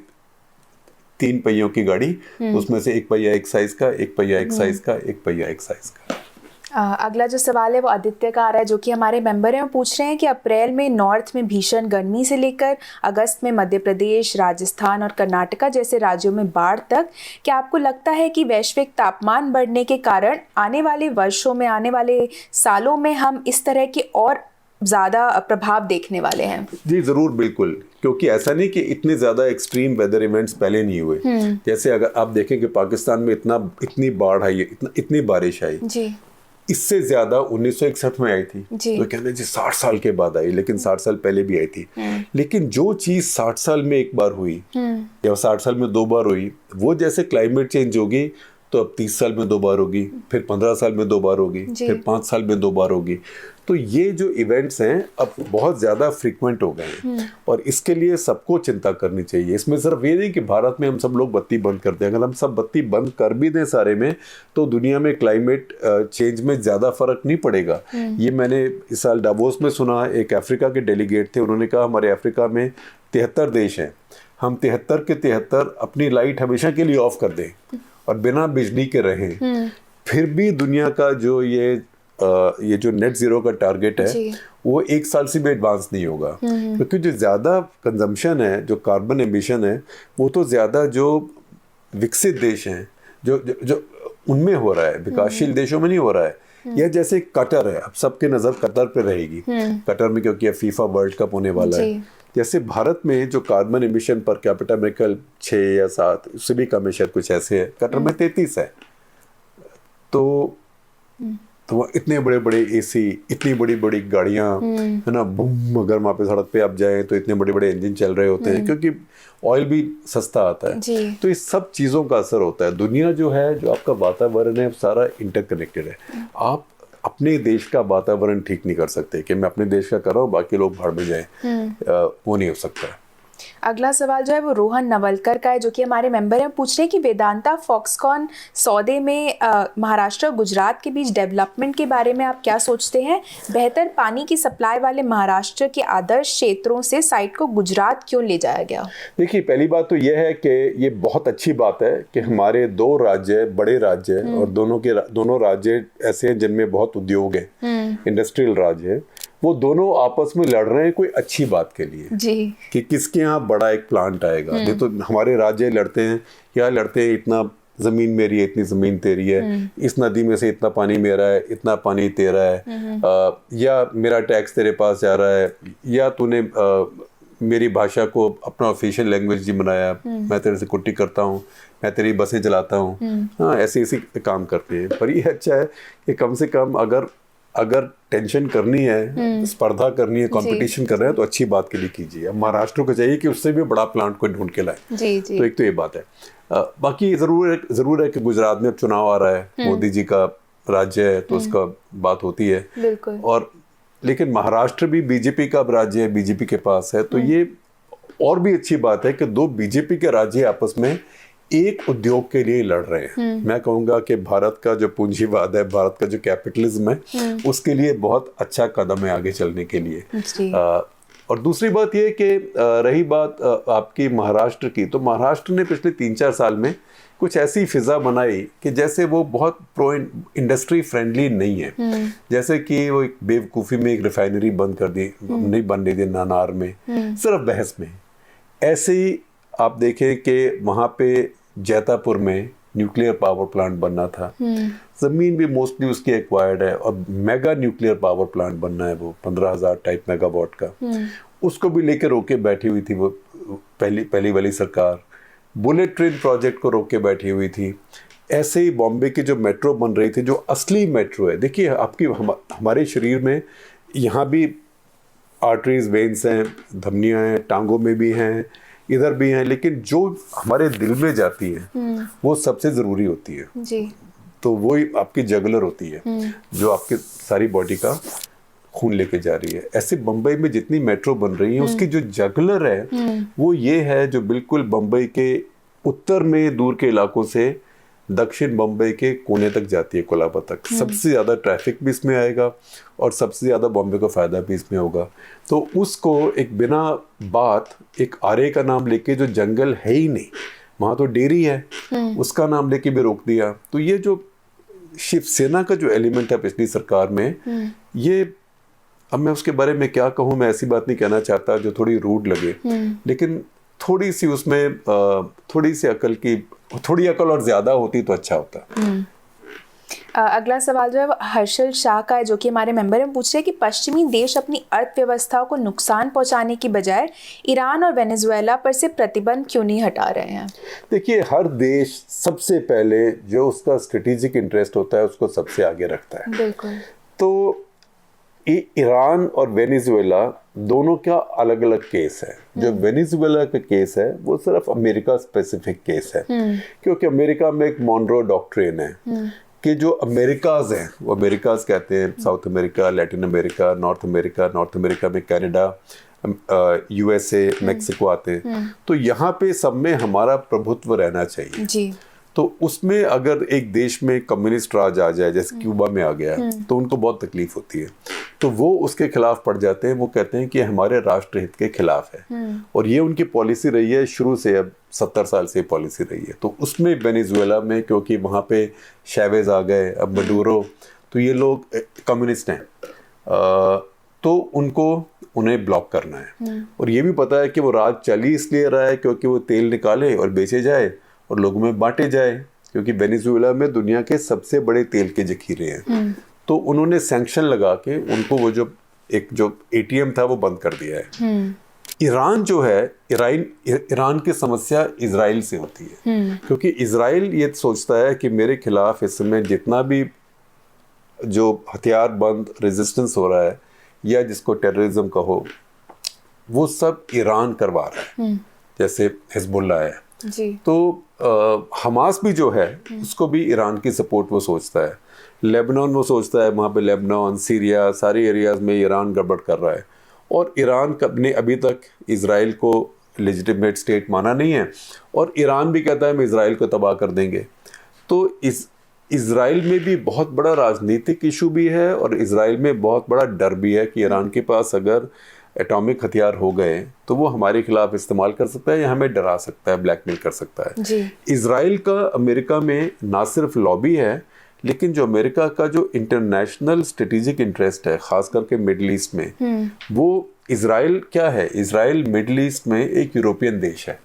3 पहियों की गाड़ी, उसमें से एक पहिया एक साइज का, एक पहिया एक साइज का, एक पहिया एक साइज का। अगला जो सवाल है वो आदित्य का आ रहा है, जो कि हमारे मेंबर हैं। वो पूछ रहे हैं कि अप्रैल में नॉर्थ में भीषण गर्मी से लेकर अगस्त में मध्य प्रदेश, राजस्थान और कर्नाटका जैसे राज्यों में बाढ़ तक, क्या आपको लगता है कि वैश्विक तापमान बढ़ने के कारण आने वाले वर्षों में, आने वाले सालों में हम इस तरह के और ज़्यादा प्रभाव देखने वाले हैं? जी ज़रूर, बिल्कुल। क्योंकि ऐसा नहीं कि इतने ज़्यादा एक्सट्रीम वेदर इवेंट्स पहले नहीं हुए। जैसे अगर आप देखें कि पाकिस्तान में इतनी बाढ़ आई, इतनी बारिश आई जी, इससे ज्यादा 1961 में आई थी। तो कहते जी 60 साल के बाद आई, लेकिन 60 साल पहले भी आई थी। लेकिन जो चीज 60 साल में एक बार हुई या 60 साल में 2 बार हुई, वो जैसे क्लाइमेट चेंज होगी तो अब 30 साल में 2 बार होगी, फिर 15 साल में 2 बार होगी, फिर 5 साल में 2 बार होगी। तो ये जो इवेंट्स हैं अब बहुत ज़्यादा फ्रीक्वेंट हो गए हैं, और इसके लिए सबको चिंता करनी चाहिए। इसमें सिर्फ ये नहीं कि भारत में हम सब लोग बत्ती बंद कर दें। अगर हम सब बत्ती बंद कर भी दें सारे में, तो दुनिया में क्लाइमेट चेंज में ज़्यादा फर्क नहीं पड़ेगा। ये मैंने इस साल डावोस में सुना, एक अफ्रीका के डेलीगेट थे, उन्होंने कहा हमारे अफ्रीका में 73 देश हैं, हम 73 के 73 अपनी लाइट हमेशा के लिए ऑफ कर दें और बिना बिजली के रहें, फिर भी दुनिया का जो ये जो नेट जीरो का टारगेट है वो 1 साल से भी एडवांस नहीं होगा। क्योंकि जो ज़्यादा कंजम्पशन है, जो कार्बन एमिशन है, वो तो ज़्यादा जो विकसित देश हैं जो उनमें हो रहा है, विकासशील देशों में नहीं हो रहा है। यह जैसे कतर है, अब सबके नज़र कतर पे रहेगी। कतर में क्योंकि अब फीफा वर्ल्ड कप होने वाला है। जैसे भारत में जो कार्बन एमिशन पर कैपिटा में कल 6 या 7, उससे भी कम है शायद, कुछ ऐसे है। कतर में 33 है। तो इतने बड़े बड़े AC, इतनी बड़ी बड़ी गाड़ियां, है ना, बूम, अगर वहाँ पे सड़क पे आप जाएं तो इतने बड़े बड़े इंजन चल रहे होते हैं, क्योंकि ऑयल भी सस्ता आता है। तो इस सब चीज़ों का असर होता है। दुनिया जो है, जो आपका वातावरण है, सारा इंटरकनेक्टेड है। आप अपने देश का वातावरण ठीक नहीं कर सकते कि मैं अपने देश का कर रहा हूँ, बाकी लोग भाड़ में जाएं, वो नहीं हो सकता। अगला सवाल जो है वो रोहन नवलकर का है, जो कि हमारे मेंबर हैं। पूछ रहे हैं कि वेदांता फॉक्सकॉन सौदे में महाराष्ट्र और गुजरात के बीच डेवलपमेंट के बारे में आप क्या सोचते हैं? बेहतर पानी की सप्लाई वाले महाराष्ट्र के आदर्श क्षेत्रों से साइट को गुजरात क्यों ले जाया गया? देखिए, पहली बात तो यह है कि ये बहुत अच्छी बात है कि हमारे 2 राज्य बड़े राज्य हैं, और दोनों राज्य ऐसे हैं जिनमें बहुत उद्योग है, इंडस्ट्रियल राज्य है। वो दोनों आपस में लड़ रहे हैं कोई अच्छी बात के लिए जी, कि किसके यहाँ बड़ा एक प्लांट आएगा। ये तो हमारे राज्य लड़ते हैं, क्या लड़ते हैं, इतना जमीन मेरी है, इतनी जमीन तेरी है, इस नदी में से इतना पानी मेरा है, इतना पानी तेरा है, या मेरा टैक्स तेरे पास जा रहा है, या तूने मेरी भाषा को अपना ऑफिशियल लैंग्वेज जी बनाया, मैं तेरे से कुट्टी करता हूँ, मैं तेरी बसें चलाता हूँ। हाँ, ऐसे काम करते हैं। पर ये अच्छा है कि कम से कम अगर टेंशन करनी है, स्पर्धा करनी है, कंपटीशन कर रहे हैं, तो अच्छी बात के लिए कीजिए। अब महाराष्ट्र को चाहिए कि उससे भी बड़ा प्लांट को ढूंढ के लाए। तो एक तो ये बात है। बाकी जरूर है कि गुजरात में अब चुनाव आ रहा है, मोदी जी का राज्य है, तो उसका बात होती है। और लेकिन महाराष्ट्र भी बीजेपी का राज्य है, बीजेपी के पास है, तो ये और भी अच्छी बात है कि 2 बीजेपी के राज्य आपस में एक उद्योग के लिए लड़ रहे हैं। मैं कहूँगा कि भारत का जो पूंजीवाद है, भारत का जो कैपिटलिज्म है, उसके लिए बहुत अच्छा कदम है आगे चलने के लिए। और दूसरी बात ये कि रही बात आपकी महाराष्ट्र की, तो महाराष्ट्र ने पिछले 3-4 साल में कुछ ऐसी फिजा बनाई कि जैसे वो बहुत प्रो इंडस्ट्री फ्रेंडली नहीं है। जैसे कि वो एक बेवकूफ़ी में एक रिफाइनरी बंद कर दी, नहीं बनने दी नानार में, सिर्फ बहस में। ऐसे ही आप देखें कि वहाँ पे जैतापुर में न्यूक्लियर पावर प्लांट बनना था, ज़मीन भी मोस्टली उसकी एक्वायर्ड है और मेगा न्यूक्लियर पावर प्लांट बनना है, वो 15,000 टाइप मेगावाट का, उसको भी लेकर रोके बैठी हुई थी वो पहली वाली सरकार। बुलेट ट्रेन प्रोजेक्ट को रोक के बैठी हुई थी। ऐसे ही बॉम्बे की जो मेट्रो बन रही थी, जो असली मेट्रो है, देखिए आपकी हमारे शरीर में यहाँ भी आर्टरीज वेन्स हैं, धमनियाँ हैं, टांगों में भी हैं, इधर भी हैं, लेकिन जो हमारे दिल में जाती है वो सबसे ज़रूरी होती है जी। तो वही आपकी जगलर होती है जो आपके सारी बॉडी का खून लेके जा रही है। ऐसे बम्बई में जितनी मेट्रो बन रही है उसकी जो जगलर है वो ये है, जो बिल्कुल बम्बई के उत्तर में दूर के इलाकों से दक्षिण बम्बई के कोने तक जाती है, कोलाबा तक। सबसे ज़्यादा ट्रैफिक भी इसमें आएगा और सबसे ज़्यादा बॉम्बे को फ़ायदा भी इसमें होगा। तो उसको एक बिना बात एक आरे का नाम लेके, जो जंगल है ही नहीं, वहाँ तो डेयरी है, उसका नाम लेके भी रोक दिया। तो ये जो शिवसेना का जो एलिमेंट है पिछली सरकार में, ये अब मैं उसके बारे में क्या कहूँ, मैं ऐसी बात नहीं कहना चाहता जो थोड़ी रूड लगे, लेकिन थोड़ी सी उसमें थोड़ी सी अकल की, थोड़ी अकल और ज़्यादा होती तो अच्छा होता। अगला सवाल जो है हर्षल शाह का है, जो कि हमारे मेंबर हैं, पूछ रहे हैं कि पश्चिमी देश अपनी अर्थव्यवस्था को नुकसान पहुंचाने की बजाय ईरान और वेनेजुएला पर से प्रतिबंध क्यों नहीं हटा रहे हैं? देखिए, हर देश सबसे पहले जो उसका स्ट्रेटेजिक इंटरेस्ट होता है उसको सबसे आगे रखता है। बिल्कुल। तो ईरान और वेनेजुएला दोनों का अलग अलग केस है। जो वेनेजुएला का केस है वो सिर्फ अमेरिका स्पेसिफिक केस है, क्योंकि अमेरिका में एक मॉनरो डॉक्ट्रिन है कि जो अमेरिकाज हैं, वो अमेरिकाज कहते हैं south America, Latin America, north America में कनाडा, यूएसए, मेक्सिको आते हैं। तो यहाँ पे सब में हमारा प्रभुत्व रहना चाहिए जी। तो उसमें अगर एक देश में कम्युनिस्ट राज आ जाए, जैसे क्यूबा में आ गया, तो उनको बहुत तकलीफ होती है, तो वो उसके खिलाफ पड़ जाते हैं। वो कहते हैं कि हमारे राष्ट्र हित के खिलाफ है, और ये उनकी पॉलिसी रही है शुरू से, अब 70 साल से पॉलिसी रही है। तो उसमें वेनेजुएला में, क्योंकि वहाँ पे शैवेज आ गए, अब मडूरो, तो ये लोग कम्युनिस्ट हैं, तो उन्हें ब्लॉक करना है। और ये भी पता है कि वो राज चल ही इसलिए रहा है क्योंकि वो तेल निकाले और बेचे जाए और लोगों में बांटे जाए, क्योंकि वेनेजुएला में दुनिया के सबसे बड़े तेल के जखीरे हैं। तो उन्होंने सैंक्शन लगा के उनको वो जो एटीएम था वो बंद कर दिया है। ईरान जो है, ईरान की समस्या इजराइल से होती है, क्योंकि इजराइल ये सोचता है कि मेरे खिलाफ इस समय जितना भी जो हथियार बंद रेजिस्टेंस हो रहा है, या जिसको टेररिज्म कहो, वो सब ईरान करवा रहा है, जैसे हिजबुल्लाह है जी। तो हमास भी जो है उसको भी ईरान की सपोर्ट वो सोचता है। लेबनान वो सोचता है, वहाँ पे लेबनान, सीरिया, सारी एरियाज में ईरान गड़बड़ कर रहा है। और ईरान ने अभी तक इजराइल को लेजिटिमेट स्टेट माना नहीं है, और ईरान भी कहता है हम इजराइल को तबाह कर देंगे। तो इजराइल में भी बहुत बड़ा राजनीतिक इशू भी है, और इजराइल में बहुत बड़ा डर भी है कि ईरान के पास अगर एटॉमिक हथियार हो गए तो वो हमारे खिलाफ इस्तेमाल कर सकता है या हमें डरा सकता है, ब्लैकमेल कर सकता है जी। इजराइल का अमेरिका में ना सिर्फ लॉबी है, लेकिन जो अमेरिका का जो इंटरनेशनल स्ट्रेटेजिक इंटरेस्ट है, खास करके मिडिल ईस्ट में, वो इजराइल क्या है, इजराइल मिडिल ईस्ट में एक यूरोपियन देश है।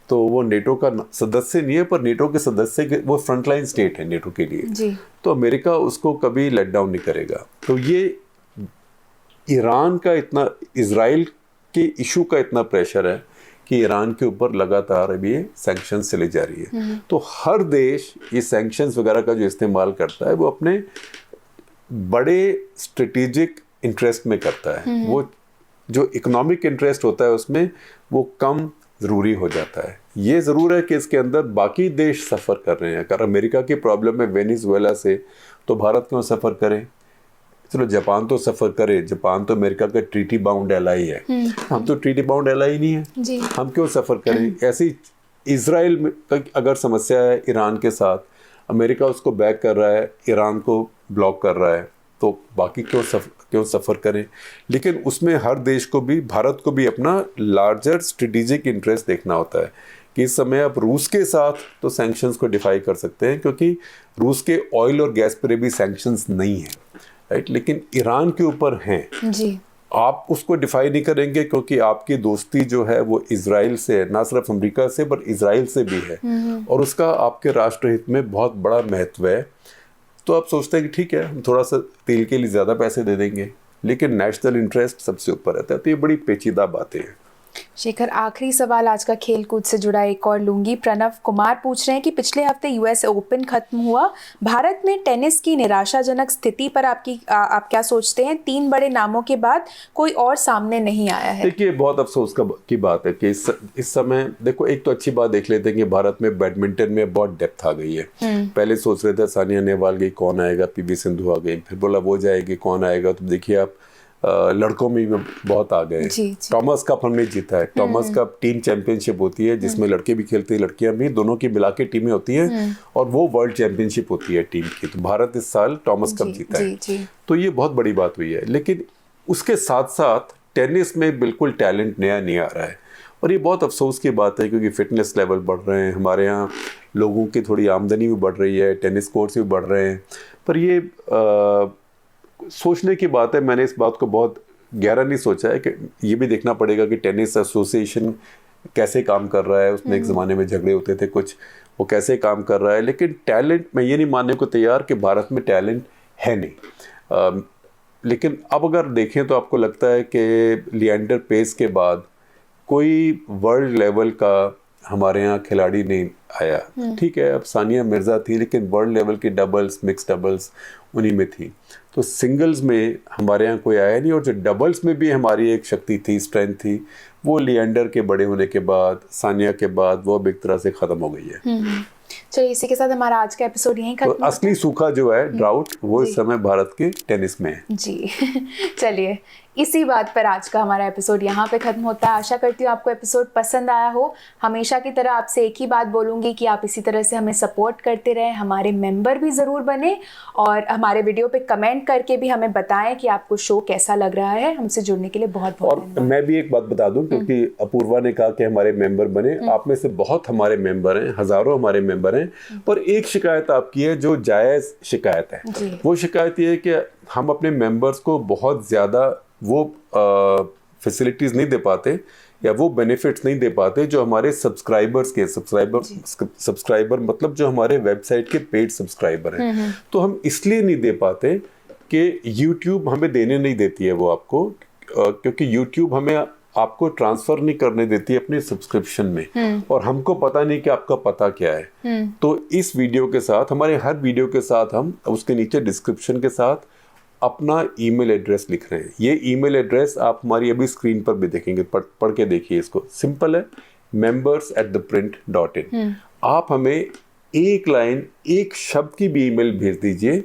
तो वो नेटो का सदस्य नहीं है, पर नेटो के सदस्य, वो फ्रंटलाइन स्टेट है नेटो के लिए जी। तो अमेरिका उसको कभी लेट डाउन नहीं करेगा। तो ये ईरान का इतना, इजराइल के इशू का इतना प्रेशर है कि ईरान के ऊपर लगातार अभी ये सैंक्शंस चली जा रही है। तो हर देश ये सैंक्शंस वगैरह का जो इस्तेमाल करता है वो अपने बड़े स्ट्रेटेजिक इंटरेस्ट में करता है। वो जो इकोनॉमिक इंटरेस्ट होता है उसमें वो कम ज़रूरी हो जाता है। ये ज़रूर है कि इसके अंदर बाकी देश सफ़र कर रहे हैं। अगर अमेरिका की प्रॉब्लम है वेनेजुएला से, तो भारत क्यों सफ़र करे? चलो जापान तो सफ़र करे, जापान तो अमेरिका का ट्रीटी बाउंड एलाई है, हम तो ट्रीटी बाउंड एलाई नहीं है जी। हम क्यों सफ़र करें? ऐसी इजराइल में अगर समस्या है ईरान के साथ, अमेरिका उसको बैक कर रहा है, ईरान को ब्लॉक कर रहा है, तो बाकी क्यों सफ़र करें। लेकिन उसमें हर देश को भी, भारत को भी अपना लार्जर स्ट्रेटेजिक इंटरेस्ट देखना होता है कि इस समय आप रूस के साथ तो सैंक्शंस को डिफाई कर सकते हैं क्योंकि रूस के ऑयल और गैस पर भी सैंक्शंस नहीं हैं, राइट, लेकिन ईरान के ऊपर हैं जी। आप उसको डिफाई नहीं करेंगे क्योंकि आपकी दोस्ती जो है वो इजराइल से है, ना सिर्फ अमेरिका से पर इजराइल से भी है और उसका आपके राष्ट्रहित में बहुत बड़ा महत्व है। तो आप सोचते हैं कि ठीक है, हम थोड़ा सा तेल के लिए ज़्यादा पैसे दे देंगे, लेकिन नेशनल इंटरेस्ट सबसे ऊपर रहता है। तो ये बड़ी पेचीदा बातें हैं। शेखर, आखिरी सवाल आज का खेल कूद से जुड़ा एक और लूंगी। प्रणव कुमार पूछ रहे हैं कि पिछले हफ्ते यूएस ओपन खत्म हुआ, भारत में टेनिस की निराशाजनक स्थिति पर आप क्या सोचते हैं? 3 बड़े नामों के बाद कोई और सामने नहीं आया है। देखिए, बहुत अफसोस की बात है कि इस समय देखो, एक तो अच्छी बात देख लेते हैं कि भारत में बैडमिंटन में बहुत डेप्थ आ गई है। पहले सोच रहे थे सानिया नेहवाल गई, कौन आएगा, पीवी सिंधु आ गई, फिर बोला वो जाएगी, कौन आएगा। तो देखिए आप लड़कों में भी बहुत आ गए। टॉमस कप हमने जीता है। टॉमस कप टीम चैंपियनशिप होती है जिसमें लड़के भी खेलते हैं, लड़कियां भी, दोनों की मिला के टीमें होती हैं और वो वर्ल्ड चैंपियनशिप होती है टीम की। तो भारत इस साल टॉमस कप जीता है, तो ये बहुत बड़ी बात हुई है। लेकिन उसके साथ साथ टेनिस में बिल्कुल टैलेंट नया नहीं आ रहा है और ये बहुत अफसोस की बात है क्योंकि फिटनेस लेवल बढ़ रहे हैं, हमारे यहाँ लोगों की थोड़ी आमदनी भी बढ़ रही है, टेनिस कोर्ट्स भी बढ़ रहे हैं, पर ये सोचने की बात है। मैंने इस बात को बहुत गहरा नहीं सोचा है कि ये भी देखना पड़ेगा कि टेनिस एसोसिएशन कैसे काम कर रहा है। उसमें एक ज़माने में झगड़े होते थे कुछ, वो कैसे काम कर रहा है। लेकिन टैलेंट, मैं ये नहीं मानने को तैयार कि भारत में टैलेंट है नहीं। लेकिन अब अगर देखें तो आपको लगता है कि लिएंडर पेस के बाद कोई वर्ल्ड लेवल का हमारे यहाँ खिलाड़ी नहीं आया। ठीक है, अब सानिया मिर्ज़ा थी, लेकिन वर्ल्ड लेवल की डबल्स, मिक्स डबल्स उन्हीं में थी। तो सिंगल्स में हमारे यहाँ कोई आया नहीं और जो डबल्स में भी हमारी एक शक्ति थी, स्ट्रेंथ थी, वो लिएंडर के बड़े होने के बाद, सानिया के बाद वो अब एक तरह से ख़त्म हो गई है। चलिए, इसी के साथ हमारा आज का एपिसोड यहीं खत्म। तो असली सूखा जो है, ड्राउट, वो इस समय भारत के टेनिस में है जी। चलिए, इसी बात पर आज का हमारा एपिसोड यहाँ पे खत्म होता है। आशा करती हूँ आपको एपिसोड पसंद आया हो। हमेशा की तरह आपसे एक ही बात बोलूँगी कि आप इसी तरह से हमें सपोर्ट करते रहें, हमारे मेंबर भी ज़रूर बने और हमारे वीडियो पे कमेंट करके भी हमें बताएं कि आपको शो कैसा लग रहा है। हमसे जुड़ने के लिए बहुत बहुत और धन्यवाद। मैं भी एक बात बता दूं, क्योंकि अपूर्वा ने कहा कि हमारे मेंबर बने, आप में से बहुत हमारे मेंबर हैं, हज़ारों हमारे मेंबर हैं, पर एक शिकायत आपकी है जो जायज़ शिकायत है। वो शिकायत ये है कि हम अपने मेंबर्स को बहुत ज़्यादा वो फैसिलिटीज़ नहीं दे पाते या वो बेनिफिट्स नहीं दे पाते जो हमारे सब्सक्राइबर मतलब जो हमारे वेबसाइट के पेड सब्सक्राइबर हैं। तो हम इसलिए नहीं दे पाते कि YouTube हमें देने नहीं देती है वो आपको, क्योंकि YouTube हमें आपको ट्रांसफ़र नहीं करने देती है अपने सब्सक्रिप्शन में, और हमको पता नहीं कि आपका पता क्या है। तो इस वीडियो के साथ, हमारे हर वीडियो के साथ हम उसके नीचे डिस्क्रिप्शन के साथ अपना ईमेल एड्रेस लिख रहे हैं। ये ईमेल एड्रेस आप हमारी अभी स्क्रीन पर भी देखेंगे, पढ़ के देखिए इसको। सिंपल है, members@theprint.in। आप हमें एक लाइन, एक शब्द की भी ईमेल भेज दीजिए,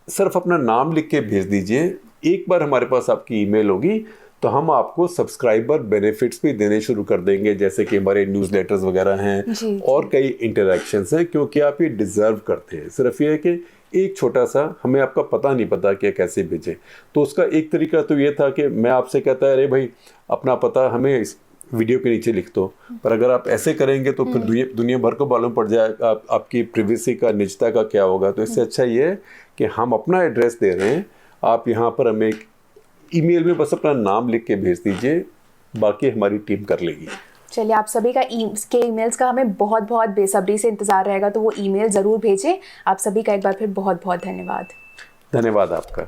सिर्फ अपना नाम लिख के भेज दीजिए। एक बार हमारे पास आपकी ईमेल होगी तो हम आपको सब्सक्राइबर बेनिफिट्स भी देने शुरू कर देंगे, जैसे कि हमारे न्यूज़लेटर्स वगैरह हैं और कई इंटरैक्शंस हैं, क्योंकि आप ये डिज़र्व करते हैं। सिर्फ ये है कि एक छोटा सा, हमें आपका पता नहीं पता कि कैसे भेजें। तो उसका एक तरीका तो ये था कि मैं आपसे कहता है, अरे भाई अपना पता हमें इस वीडियो के नीचे लिख दो, पर अगर आप ऐसे करेंगे तो फिर दुनिया भर को मालूम पड़ जाएगा आपकी प्रिवेसी का, निजता का क्या होगा। तो इससे अच्छा ये है कि हम अपना एड्रेस दे रहे हैं, आप यहाँ पर हमें ईमेल में बस अपना नाम लिख के भेज दीजिए, बाकी हमारी टीम कर लेगी। चलिए, आप सभी का के ईमेल्स का हमें बहुत बहुत बेसब्री से इंतज़ार रहेगा, तो वो ईमेल ज़रूर भेजें। आप सभी का एक बार फिर बहुत बहुत धन्यवाद। धन्यवाद आपका।